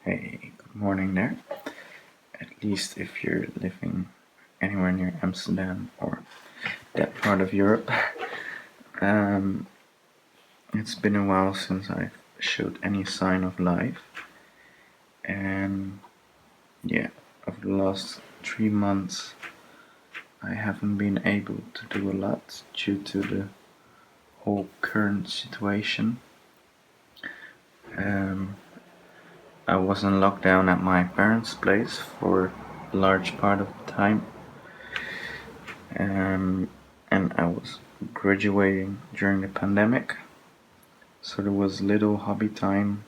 Hey, good morning there. At least if you're living anywhere near Amsterdam or that part of Europe. Um, it's been a while since I've showed any sign of life, and yeah, over the last 3 months I haven't been able to do a lot due to the whole current situation. I was in lockdown at my parents' place for a large part of the time. And I was graduating during the pandemic, so there was little hobby time,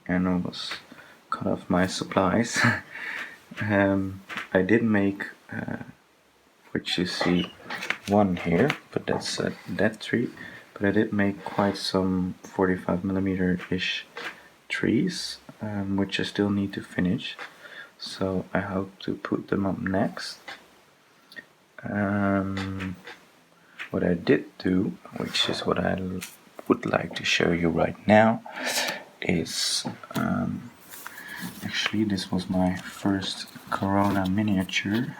and I was cut off my supplies. I did make, which you see one here, but that's a dead tree. But I did make quite some 45mm-ish trees, which I still need to finish. So I hope to put them up next. What I did do, which is what I would like to show you right now, is actually this was my first Corona miniature.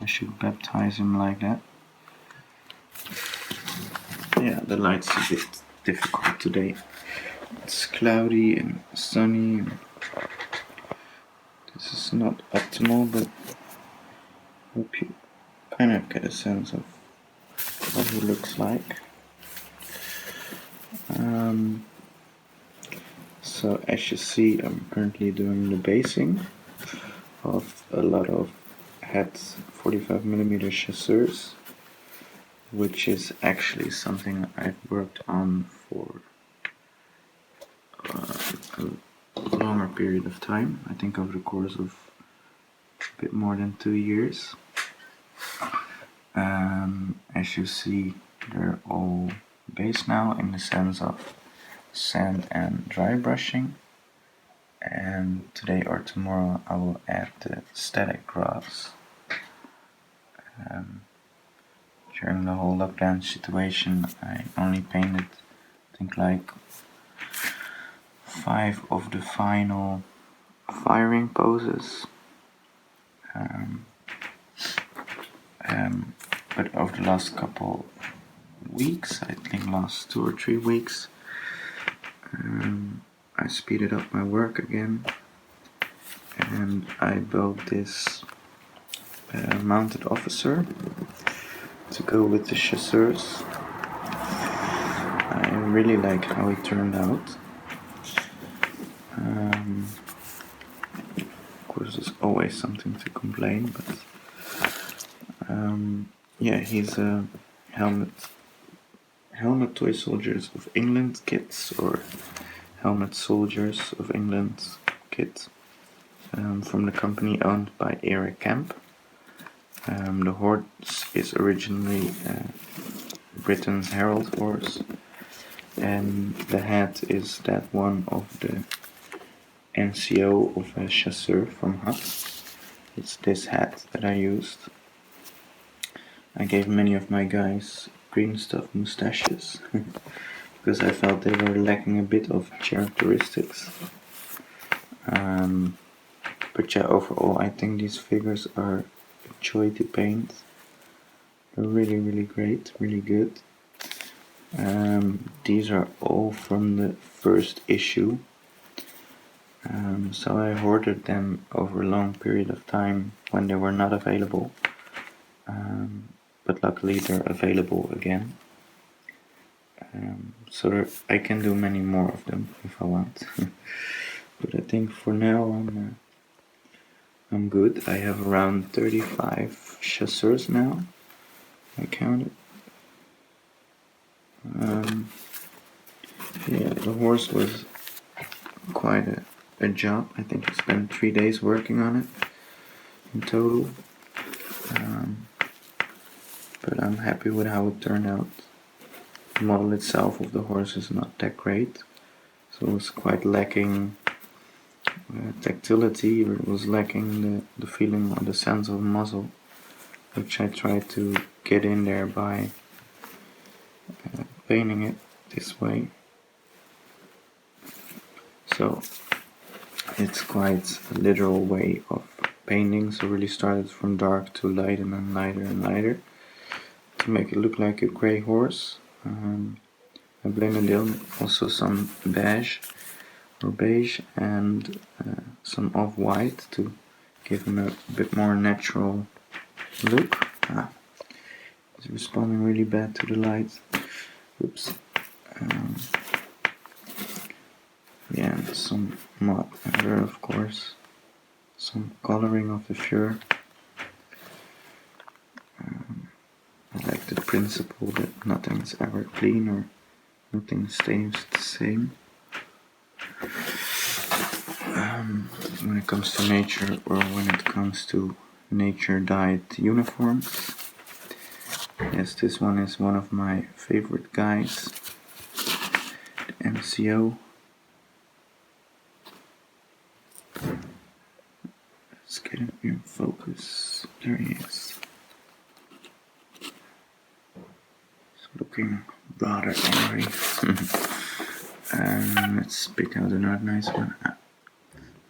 I should baptize him like that. Yeah, the light's a bit difficult today. It's cloudy and sunny. This is not optimal, but I hope you kind of get a sense of what he looks like. So as you see, I'm currently doing the basing of a lot of HaT 45mm chasseurs, which is actually something I've worked on for a longer period of time. I think over the course of a bit more than 2 years. As you see, they're all based now in the sense of sand and dry brushing, and today or tomorrow I will add the static graphs. During the whole lockdown situation, I only painted, I think, like 5 of the final firing poses. But over the last couple weeks, I think last 2 or 3 weeks, I speeded up my work again, and I built this mounted officer to go with the chasseurs. I really like how it turned out. Of course, there's always something to complain, but yeah, he's a helmet toy soldiers of England kits, or helmet soldiers of England kit, from the company owned by Eric Camp. The horse is originally Britain's Herald horse, and the hat is that one of the NCO of a chasseur from HaT. It's this hat that I used. I gave many of my guys green stuff mustaches because I felt they were lacking a bit of characteristics. But yeah, overall I think these figures are a joy to paint. They're really, really great, really good. These are all from the first issue. So I hoarded them over a long period of time when they were not available. But luckily they're available again. So I can do many more of them if I want. But I think for now I'm good. I have around 35 chasseurs now. I counted. Yeah, the horse was quite a job. I think I spent 3 days working on it in total. But I'm happy with how it turned out. The model itself of the horse is not that great, so it's quite lacking tactility, or it was lacking the feeling or the sense of muzzle, which I tried to get in there by painting it this way. So it's quite a literal way of painting. So really started from dark to light and then lighter and lighter to make it look like a grey horse. I blended in also some beige and some off-white to give him a bit more natural look. It's responding really bad to the light. Oops. Yeah, and some mud under, of course. Some coloring of the fur. I like the principle that nothing is ever clean or nothing stays the same. When it comes to nature, or when it comes to nature dyed uniforms, yes, this one is one of my favorite guys, the MCO. Let's get him in focus. There he is. He's looking rather angry. Let's pick out another nice one.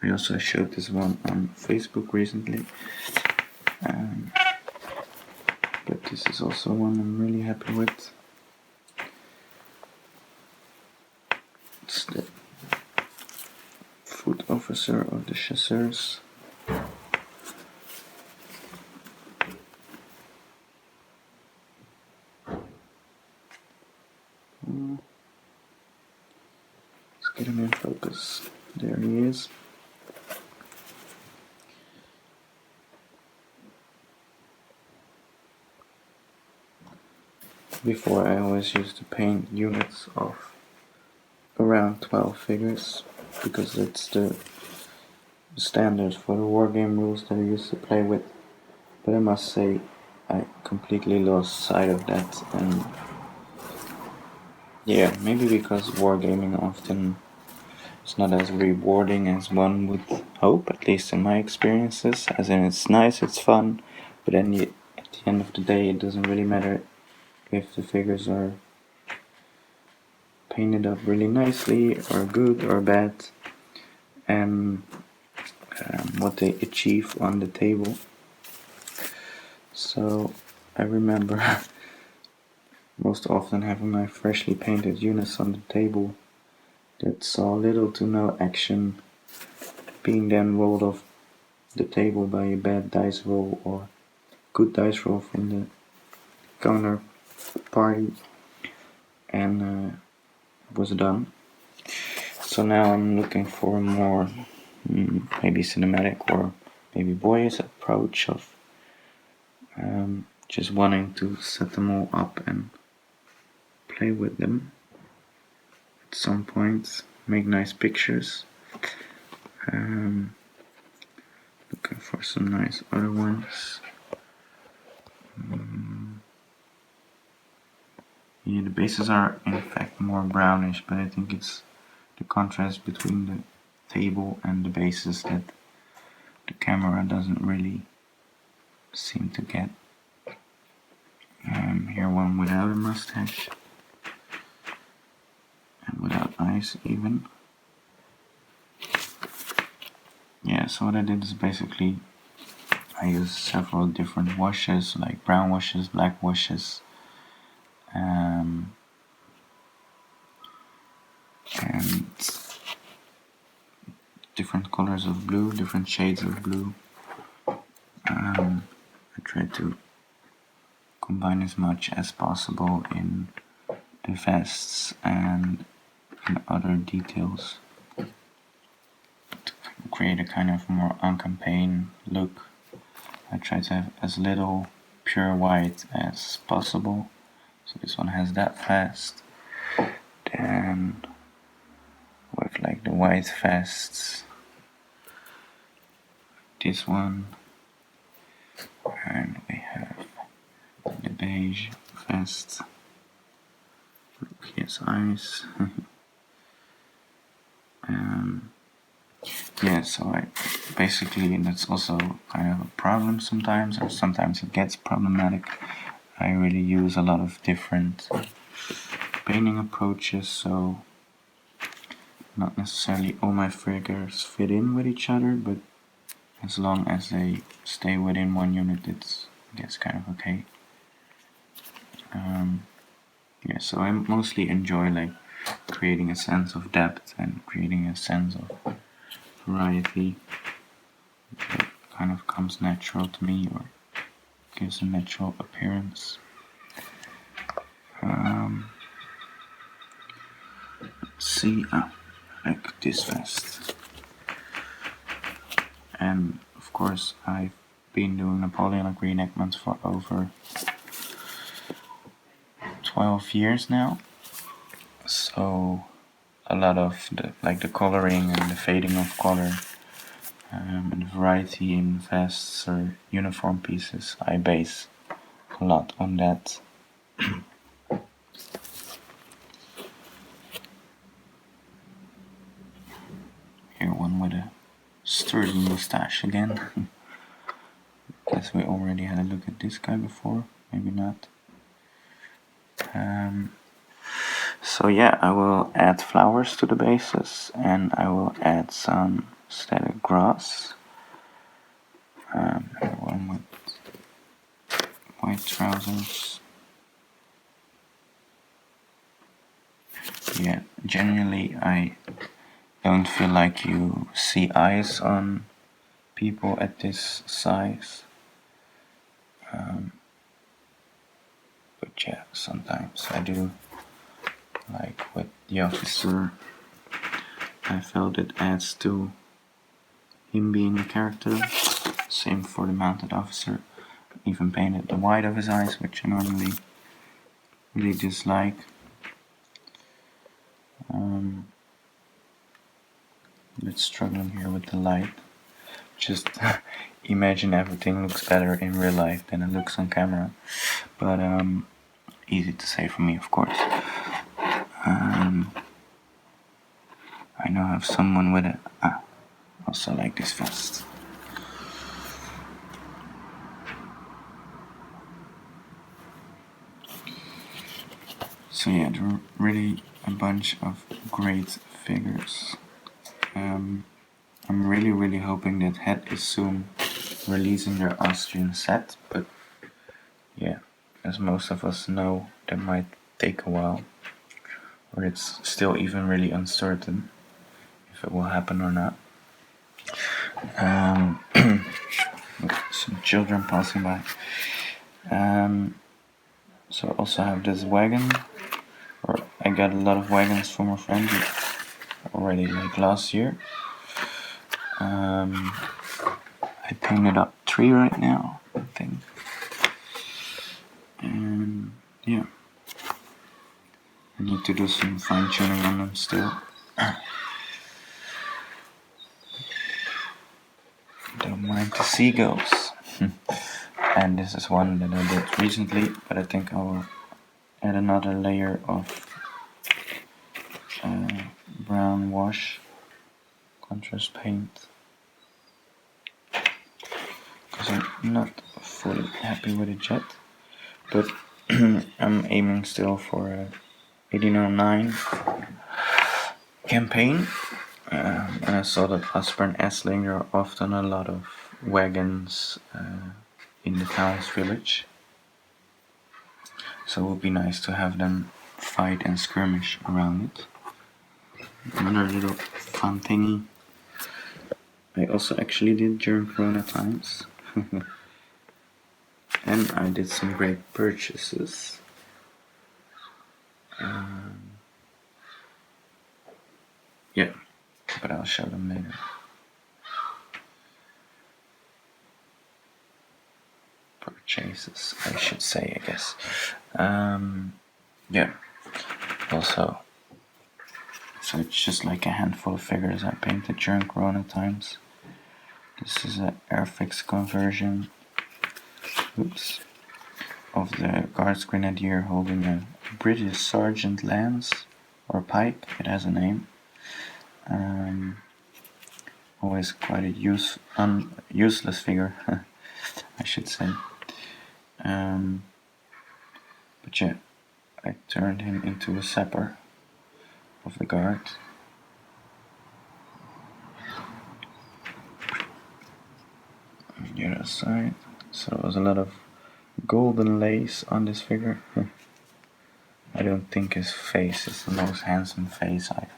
I also showed this one on Facebook recently, but this is also one I'm really happy with. It's the foot officer of the Chasseurs. Let's get him in focus. There he is. Before, I always used to paint units of around 12 figures because it's the standard for the wargame rules that I used to play with. But I must say, I completely lost sight of that, and yeah, maybe because wargaming often is not as rewarding as one would hope, at least in my experiences. As in, it's nice, it's fun, but then at the end of the day, it doesn't really matter if the figures are painted up really nicely, or good or bad, and what they achieve on the table. So I remember most often having my freshly painted units on the table that saw little to no action, being then rolled off the table by a bad dice roll or good dice roll from the counter party, and was done. So now I'm looking for a more maybe cinematic or maybe boyish approach of just wanting to set them all up and play with them at some point, make nice pictures. Looking for some nice other ones. Yeah, the bases are in fact more brownish, but I think it's the contrast between the table and the bases that the camera doesn't really seem to get. Here one without a mustache and without eyes even. Yeah, so what I did is basically I used several different washes, like brown washes, black washes, and different colors of blue, different shades of blue. I tried to combine as much as possible in the vests and in other details to create a kind of more uncampaign look. I tried to have as little pure white as possible. So this one has that vest. Then with like the white vests, this one, and we have the beige vest. Look, he has eyes. Yeah, so I basically, and that's also kind of a problem sometimes, or sometimes it gets problematic. I really use a lot of different painting approaches, so not necessarily all my figures fit in with each other, but as long as they stay within one unit, it's, I guess, kind of okay. Yeah, so I mostly enjoy like creating a sense of depth and creating a sense of variety that kind of comes natural to me, or gives a natural appearance. Let's see, like this vest. And of course I've been doing Napoleonic reenactments for over 12 years now. So a lot of the coloring and the fading of color and the variety in vests or uniform pieces, I base a lot on that. Here one with a sturdy mustache again. Guess we already had a look at this guy before, maybe not. So yeah, I will add flowers to the bases, and I will add some static grass. One with white trousers. Yeah, generally I don't feel like you see eyes on people at this size. But yeah, sometimes I do. Like with the officer, I felt it adds to him being a character. Same for the mounted officer. Even painted the white of his eyes, which I normally really dislike. A bit struggling here with the light. Just imagine everything looks better in real life than it looks on camera. But easy to say for me, of course. I now have someone with it. Also like this vest. So yeah, there are really a bunch of great figures. I'm really hoping that HaT is soon releasing their Austrian set, but yeah, as most of us know, that might take a while, or it's still even really uncertain if it will happen or not. Some children passing by. So I also have this wagon, or I got a lot of wagons from a friend already like last year. I painted up 3 right now, I think. And yeah, I need to do some fine tuning on them still. Don't mind the seagulls. And this is one that I did recently, but I think I will add another layer of brown wash contrast paint, because I'm not fully happy with it yet, but I'm aiming still for a 1809 campaign. And I saw that Asper and Essling, there are often a lot of wagons in the town's village, so it would be nice to have them fight and skirmish around it. Another little fun thingy I also actually did during Corona times. And I did some great purchases. Yeah, but I'll show them later. Purchases, I should say, I guess. Yeah, also, so it's just like a handful of figures I painted during Corona times. This is an Airfix conversion, oops, of the Guards Grenadier holding a British Sergeant lance or pike. It has a name. Always quite a useless figure, I should say. But yeah, I turned him into a sapper of the guard. other side. So there was a lot of golden lace on this figure. I don't think his face is the most handsome face I've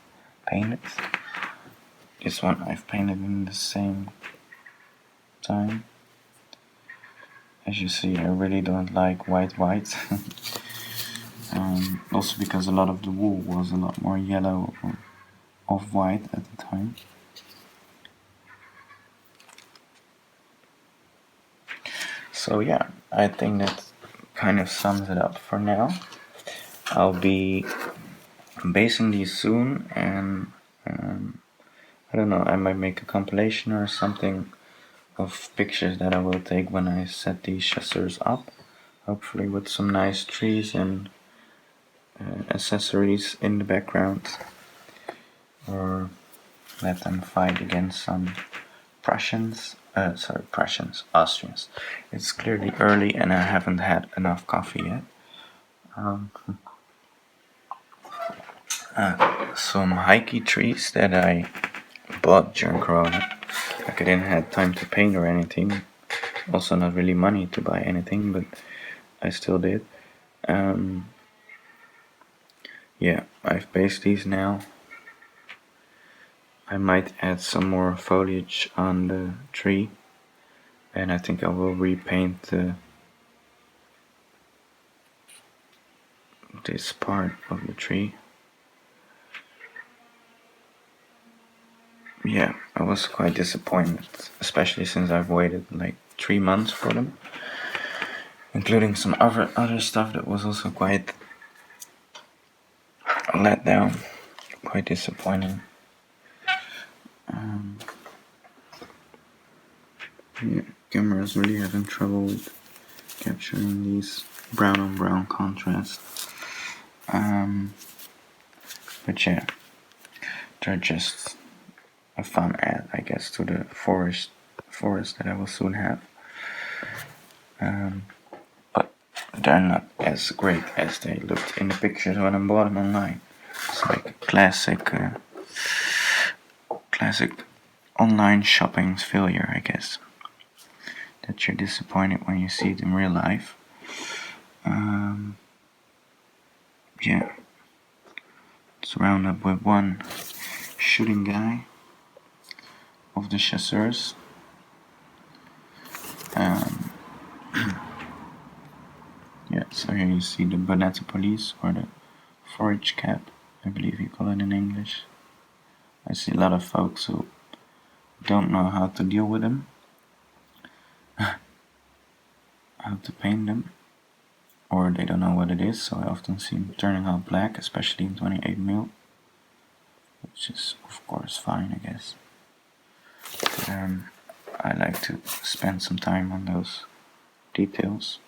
painted. This one I've painted in the same time. As you see, I really don't like white. Also because a lot of the wool was a lot more yellow or off-white at the time. So yeah, I think that kind of sums it up for now. I'll be basing these soon, and I don't know, I might make a compilation or something of pictures that I will take when I set these chasseurs up, hopefully with some nice trees and accessories in the background, or let them fight against some Austrians. It's clearly early and I haven't had enough coffee yet. Some hikey trees that I bought during Corona. Like I didn't have time to paint or anything. Also not really money to buy anything, but I still did. Yeah, I've based these now. I might add some more foliage on the tree, and I think I will repaint this part of the tree. Yeah, I was quite disappointed, especially since I've waited like 3 months for them, including some other stuff that was also quite let down, quite disappointing. Yeah, camera's really having trouble with capturing these brown on brown contrast. But yeah, they're just a fun add, I guess, to the forest that I will soon have. But they're not as great as they looked in the pictures when I bought them online. It's like a classic online shopping's failure, I guess. That you're disappointed when you see it in real life. Yeah, let's round up with one shooting guy of the chasseurs. Yeah, so here you see the bonnet police, or the forage cap, I believe you call it in English. I see a lot of folks who don't know how to deal with them, how to paint them, or they don't know what it is, so I often see them turning out black, especially in 28mm, which is of course fine, I guess. But, I like to spend some time on those details.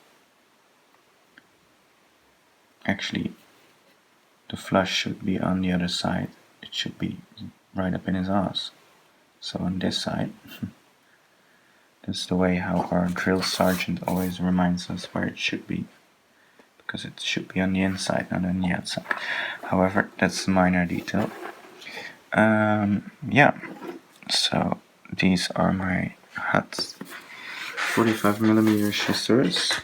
Actually, the flush should be on the other side. It should be right up in his ass. So on this side, that's the way how our drill sergeant always reminds us where it should be. Because it should be on the inside, not on the outside. However, that's a minor detail. Yeah, so these are my HaT 45mm chasseurs.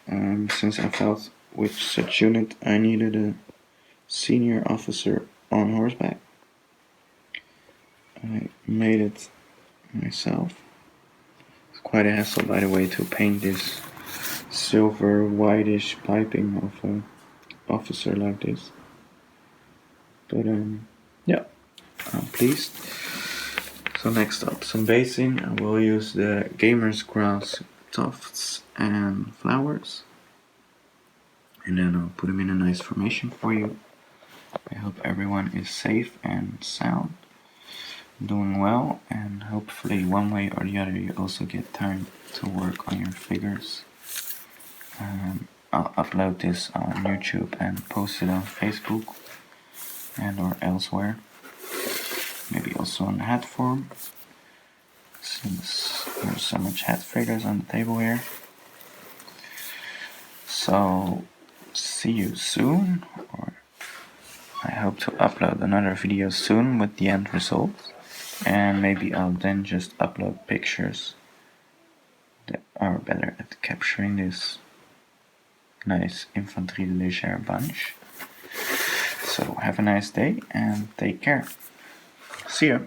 Since I felt with such unit I needed a senior officer on horseback, I made it myself. It's quite a hassle, by the way, to paint this silver whitish piping of an officer like this. But yeah, I'm pleased. So next up, some basing. I will use the Gamer's Grass tufts and flowers, and then I'll put them in a nice formation for you. I hope everyone is safe and sound, doing well, and hopefully one way or the other you also get time to work on your figures. I'll upload this on YouTube and post it on Facebook and or elsewhere, maybe also on the HaT forum, since there's so much HaT figures on the table here. So see you soon, or I hope to upload another video soon with the end result, and maybe I'll then just upload pictures are better at capturing this nice infantry leger bunch. So have a nice day and take care. See ya.